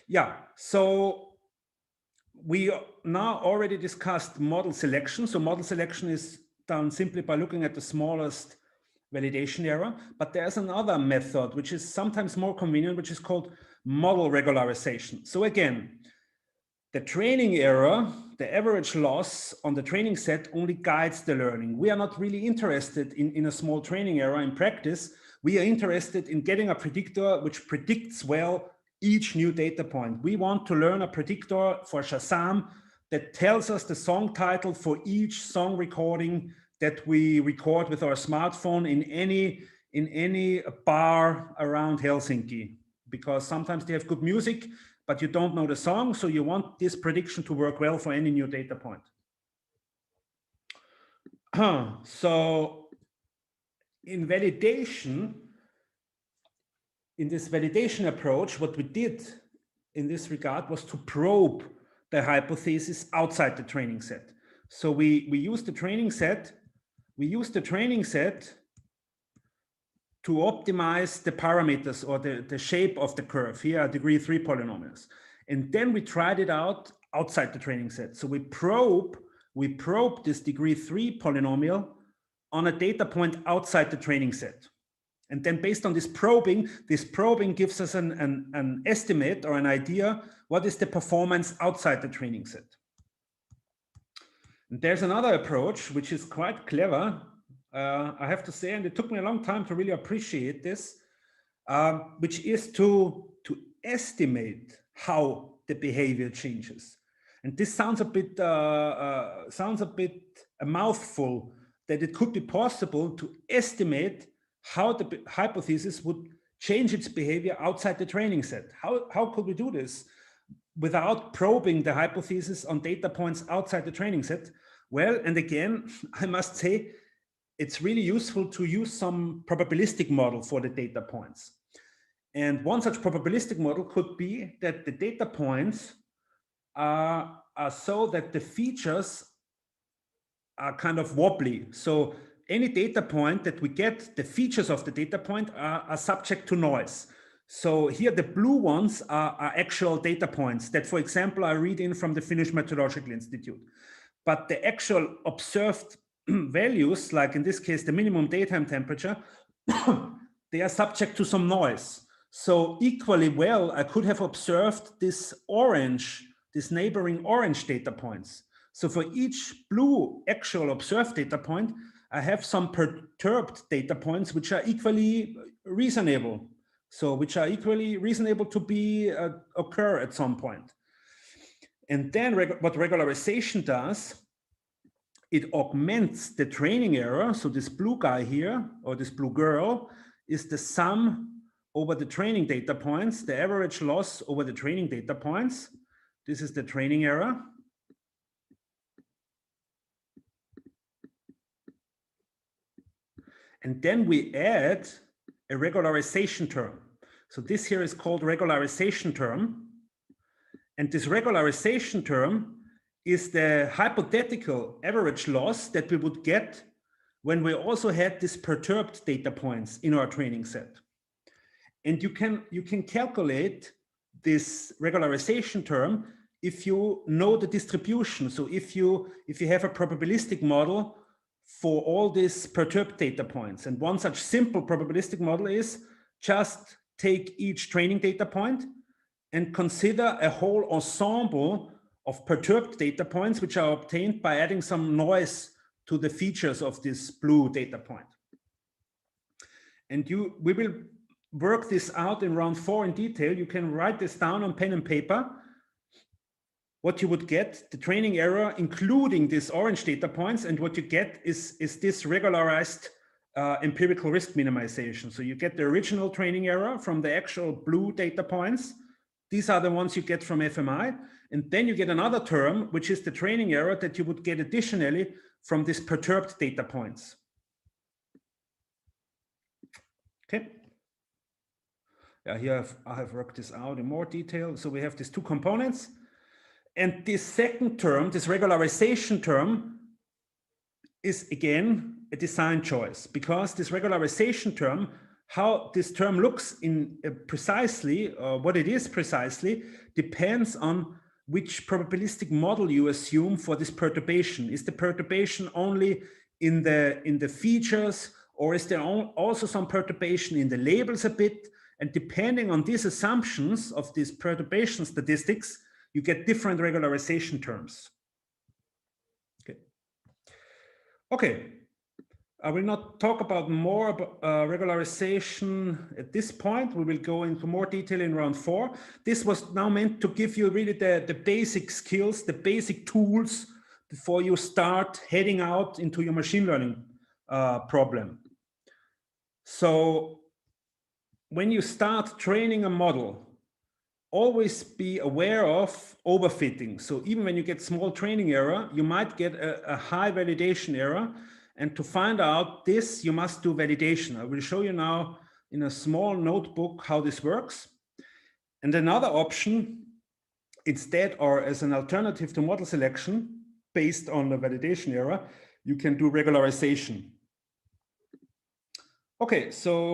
Yeah, so we now already discussed model selection. So model selection is done simply by looking at the smallest validation error, but there's another method which is sometimes more convenient, which is called model regularization. So again, the training error, the average loss on the training set only guides the learning. We are not really interested in a small training error in practice. We are interested in getting a predictor which predicts well each new data point. We want to learn a predictor for Shazam that tells us the song title for each song recording that we record with our smartphone in any bar around Helsinki, because sometimes they have good music, but you don't know the song, so you want this prediction to work well for any new data point. So in validation, in this validation approach, what we did in this regard was to probe the hypothesis outside the training set. So we used the training set. We used the training set to optimize the parameters or the shape of the curve. Here are degree 3 polynomials. And then we tried it out outside the training set. So we probe this degree 3 polynomial on a data point outside the training set. And then based on this probing gives us an estimate or an idea, what is the performance outside the training set. And there's another approach, which is quite clever, I have to say, and it took me a long time to really appreciate this, which is to estimate how the behavior changes. And this sounds a bit a mouthful, that it could be possible to estimate how the hypothesis would change its behavior outside the training set. How could we do this without probing the hypothesis on data points outside the training set? Well, and again, I must say, it's really useful to use some probabilistic model for the data points. And one such probabilistic model could be that the data points are so that the features are kind of wobbly. So any data point that we get, the features of the data point are subject to noise. So here the blue ones are actual data points that, for example, I read in from the Finnish Meteorological Institute. But the actual observed values, like in this case, the minimum daytime temperature, they are subject to some noise. So equally well, I could have observed this orange, this neighboring orange data points. So for each blue actual observed data point, I have some perturbed data points which are equally reasonable. So which are equally reasonable to be occur at some point. And then what regularization does, it augments the training error. So this blue guy here, or this blue girl, is the sum over the training data points, the average loss over the training data points. This is the training error. And then we add a regularization term. So this here is called regularization term. And this regularization term is the hypothetical average loss that we would get when we also had these perturbed data points in our training set. And you can calculate this regularization term if you know the distribution. So if you have a probabilistic model for all these perturbed data points, and one such simple probabilistic model is just take each training data point and consider a whole ensemble of perturbed data points which are obtained by adding some noise to the features of this blue data point. And we will work this out in round 4 in detail. You can write this down on pen and paper. What you would get, the training error, including these orange data points, and what you get is this regularized empirical risk minimization. So you get the original training error from the actual blue data points. These are the ones you get from FMI. And then you get another term, which is the training error that you would get additionally from these perturbed data points. Okay. Yeah, here I have worked this out in more detail. So we have these two components. And this second term, this regularization term, is again a design choice, because this regularization term how this term looks in precisely, what it is precisely, depends on which probabilistic model you assume for this perturbation. Is the perturbation only in the features, or is there also some perturbation in the labels a bit? And depending on these assumptions of these perturbation statistics, you get different regularization terms. Okay. I will not talk about more about regularization at this point. We will go into more detail in round 4. This was now meant to give you really the basic skills, the basic tools before you start heading out into your machine learning problem. So when you start training a model, always be aware of overfitting. So even when you get small training error, you might get a high validation error. And to find out this, you must do validation. I will show you now in a small notebook how this works. And another option, instead, or as an alternative to model selection, based on the validation error, you can do regularization. Okay, so